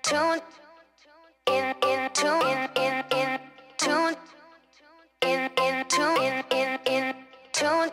tune in tune in tune in tune.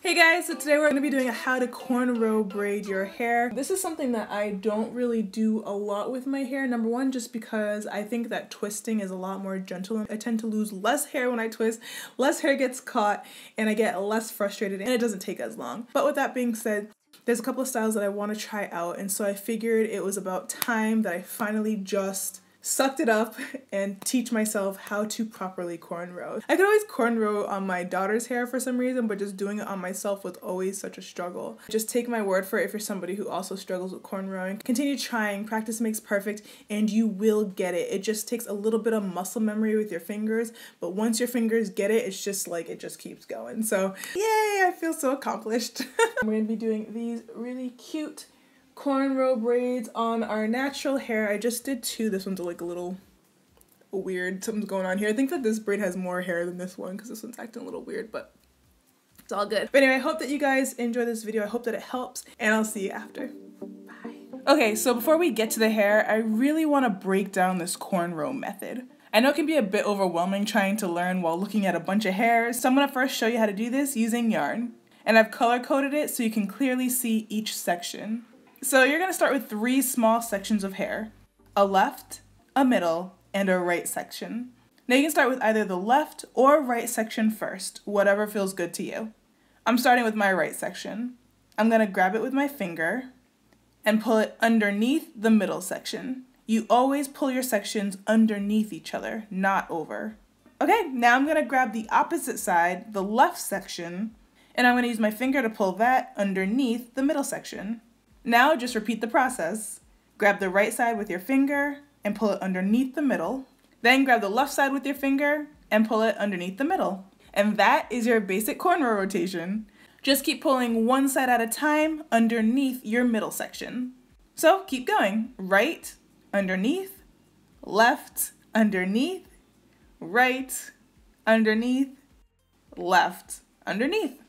Hey guys, so today we're going to be doing how to cornrow braid your hair. This is something that I don't really do a lot with my hair. Number one, just because I think that twisting is a lot more gentle. I tend to lose less hair when I twist, less hair gets caught, and I get less frustrated, and it doesn't take as long. But with that being said, there's a couple of styles that I want to try out, and so I figured it was about time that I finally just sucked it up and teach myself how to properly cornrow. I could always cornrow on my daughter's hair for some reason, but just doing it on myself was always such a struggle. Just take my word for it if you're somebody who also struggles with cornrowing. Continue trying, practice makes perfect, and you will get it. It just takes a little bit of muscle memory with your fingers, but once your fingers get it, it's just like, it just keeps going. So yay, I feel so accomplished. We're gonna be doing these really cute cornrow braids on our natural hair. I just did two. This one's like a little weird. Something's going on here. I think that this braid has more hair than this one because this one's acting a little weird, but it's all good. But anyway, I hope that you guys enjoy this video. I hope that it helps, and I'll see you after. Bye. Okay, so before we get to the hair, I really want to break down this cornrow method. I know it can be a bit overwhelming trying to learn while looking at a bunch of hair, so I'm going to first show you how to do this using yarn. And I've color-coded it so you can clearly see each section. So you're going to start with 3 small sections of hair, a left, a middle, and a right section. Now you can start with either the left or right section first, whatever feels good to you. I'm starting with my right section. I'm going to grab it with my finger and pull it underneath the middle section. You always pull your sections underneath each other, not over. Okay, now I'm going to grab the opposite side, the left section, and I'm going to use my finger to pull that underneath the middle section. Now just repeat the process. Grab the right side with your finger and pull it underneath the middle. Then grab the left side with your finger and pull it underneath the middle. And that is your basic cornrow rotation. Just keep pulling one side at a time underneath your middle section. So keep going. Right, underneath, left, underneath, right, underneath, left, underneath.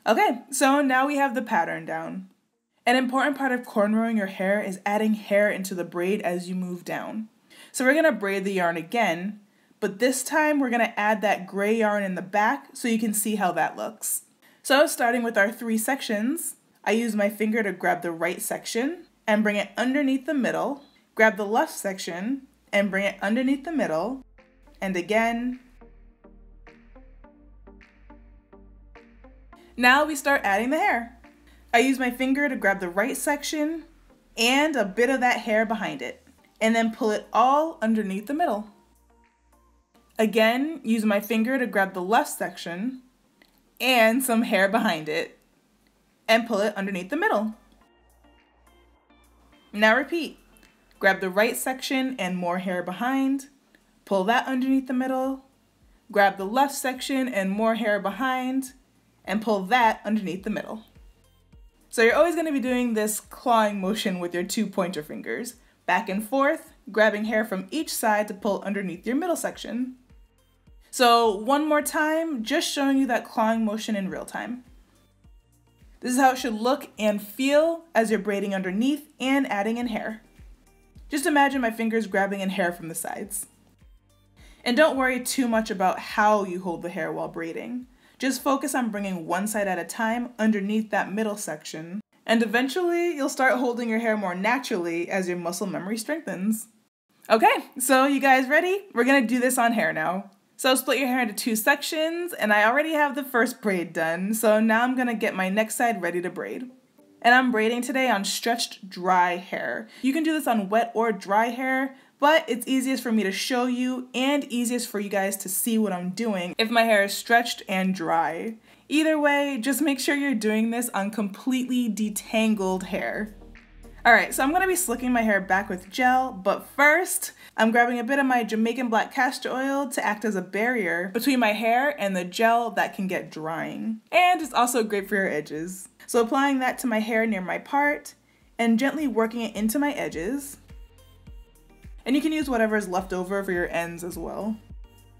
Okay, so now we have the pattern down. An important part of cornrowing your hair is adding hair into the braid as you move down. So we're going to braid the yarn again, but this time we're going to add that gray yarn in the back so you can see how that looks. So starting with our 3 sections, I use my finger to grab the right section and bring it underneath the middle, grab the left section and bring it underneath the middle, and again. Now we start adding the hair. I use my finger to grab the right section and a bit of that hair behind it, and then pull it all underneath the middle. Again, use my finger to grab the left section and some hair behind it, and pull it underneath the middle. Now repeat. Grab the right section and more hair behind, pull that underneath the middle, grab the left section and more hair behind, and pull that underneath the middle. So you're always going to be doing this clawing motion with your 2 pointer fingers, back and forth, grabbing hair from each side to pull underneath your middle section. So one more time, just showing you that clawing motion in real time. This is how it should look and feel as you're braiding underneath and adding in hair. Just imagine my fingers grabbing in hair from the sides. And don't worry too much about how you hold the hair while braiding. Just focus on bringing one side at a time underneath that middle section, and eventually you'll start holding your hair more naturally as your muscle memory strengthens. Okay, so you guys ready? We're gonna do this on hair now. So split your hair into 2 sections, and I already have the first braid done, so now I'm gonna get my next side ready to braid. And I'm braiding today on stretched dry hair. You can do this on wet or dry hair, but it's easiest for me to show you and easiest for you guys to see what I'm doing if my hair is stretched and dry. Either way, just make sure you're doing this on completely detangled hair. Alright, so I'm going to be slicking my hair back with gel, but first, I'm grabbing a bit of my Jamaican black castor oil to act as a barrier between my hair and the gel that can get drying. And it's also great for your edges. So applying that to my hair near my part, and gently working it into my edges. And you can use whatever is left over for your ends as well.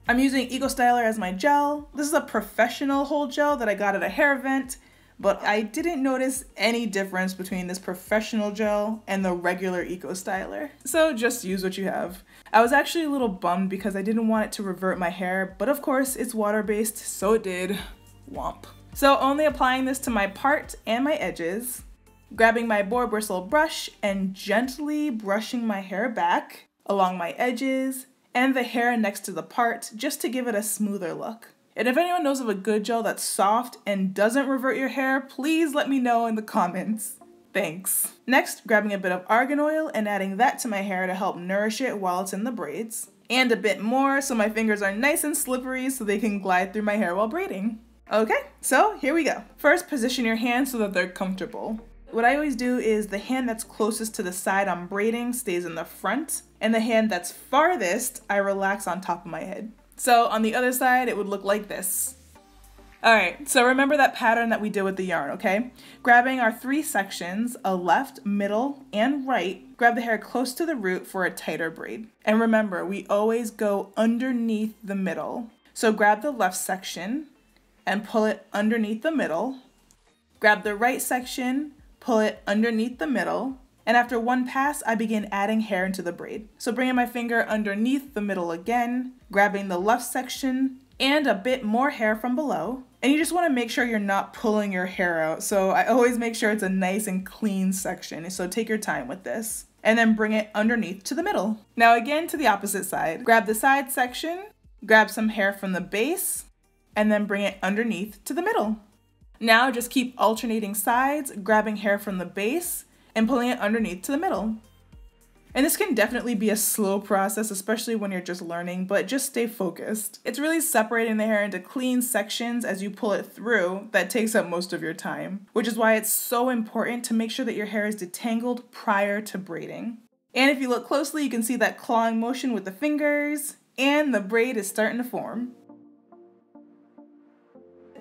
I'm using Eco Styler as my gel. This is a professional hold gel that I got at a hair event, but I didn't notice any difference between this professional gel and the regular Eco Styler. So just use what you have. I was actually a little bummed because I didn't want it to revert my hair, but of course it's water-based, so it did. Womp. So only applying this to my part and my edges, grabbing my boar bristle brush and gently brushing my hair back along my edges and the hair next to the part just to give it a smoother look. And if anyone knows of a good gel that's soft and doesn't revert your hair, please let me know in the comments. Thanks. Next, grabbing a bit of argan oil and adding that to my hair to help nourish it while it's in the braids. And a bit more so my fingers are nice and slippery so they can glide through my hair while braiding. Okay, so here we go. First, position your hands so that they're comfortable. What I always do is the hand that's closest to the side I'm braiding stays in the front, and the hand that's farthest, I relax on top of my head. So on the other side, it would look like this. Alright, so remember that pattern that we did with the yarn, okay? Grabbing our 3 sections, a left, middle, and right, grab the hair close to the root for a tighter braid. And remember, we always go underneath the middle. So grab the left section and pull it underneath the middle. Grab the right section, pull it underneath the middle, and after one pass, I begin adding hair into the braid. So bringing my finger underneath the middle again, grabbing the left section, and a bit more hair from below. And you just want to make sure you're not pulling your hair out. So I always make sure it's a nice and clean section. So take your time with this. And then bring it underneath to the middle. Now again to the opposite side. Grab the side section, grab some hair from the base, and then bring it underneath to the middle. Now just keep alternating sides, grabbing hair from the base, and pulling it underneath to the middle. And this can definitely be a slow process, especially when you're just learning, but just stay focused. It's really separating the hair into clean sections as you pull it through that takes up most of your time, which is why it's so important to make sure that your hair is detangled prior to braiding. And if you look closely, you can see that clawing motion with the fingers, and the braid is starting to form.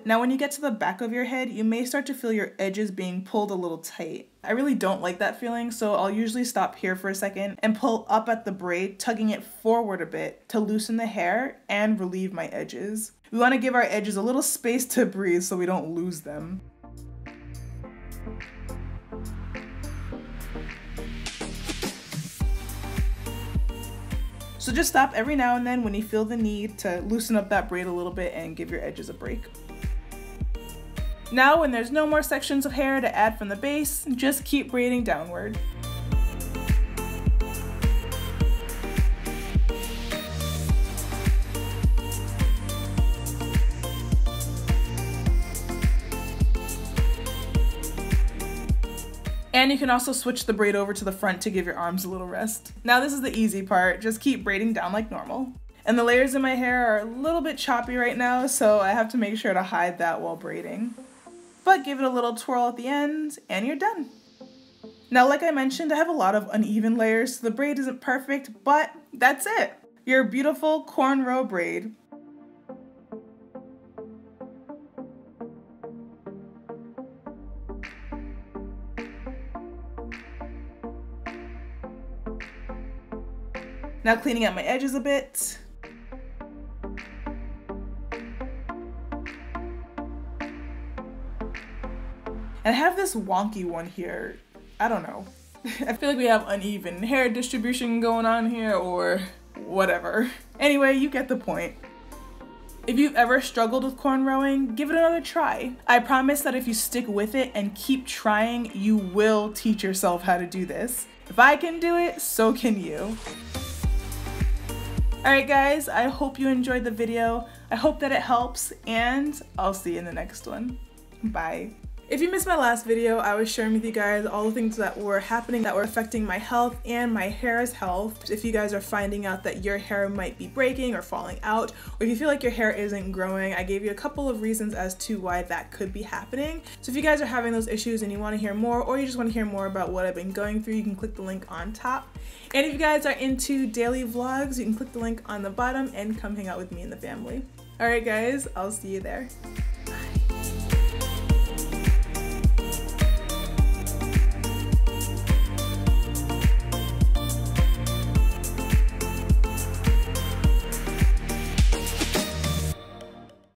Now when you get to the back of your head, you may start to feel your edges being pulled a little tight. I really don't like that feeling, so I'll usually stop here for a second and pull up at the braid, tugging it forward a bit to loosen the hair and relieve my edges. We want to give our edges a little space to breathe so we don't lose them. So just stop every now and then when you feel the need to loosen up that braid a little bit and give your edges a break. Now when there's no more sections of hair to add from the base, just keep braiding downward. And you can also switch the braid over to the front to give your arms a little rest. Now this is the easy part, just keep braiding down like normal. And the layers in my hair are a little bit choppy right now, so I have to make sure to hide that while braiding. But give it a little twirl at the end, and you're done. Now, like I mentioned, I have a lot of uneven layers, so the braid isn't perfect, but that's it. Your beautiful cornrow braid. Now cleaning up my edges a bit. And I have this wonky one here. I don't know. I feel like we have uneven hair distribution going on here or whatever. Anyway, you get the point. If you've ever struggled with cornrowing, give it another try. I promise that if you stick with it and keep trying, you will teach yourself how to do this. If I can do it, so can you. Alright guys, I hope you enjoyed the video. I hope that it helps, and I'll see you in the next one. Bye. If you missed my last video, I was sharing with you guys all the things that were happening that were affecting my health and my hair's health. If you guys are finding out that your hair might be breaking or falling out, or if you feel like your hair isn't growing, I gave you a couple of reasons as to why that could be happening. So if you guys are having those issues and you want to hear more, or you just want to hear more about what I've been going through, you can click the link on top. And if you guys are into daily vlogs, you can click the link on the bottom and come hang out with me and the family. Alright guys, I'll see you there.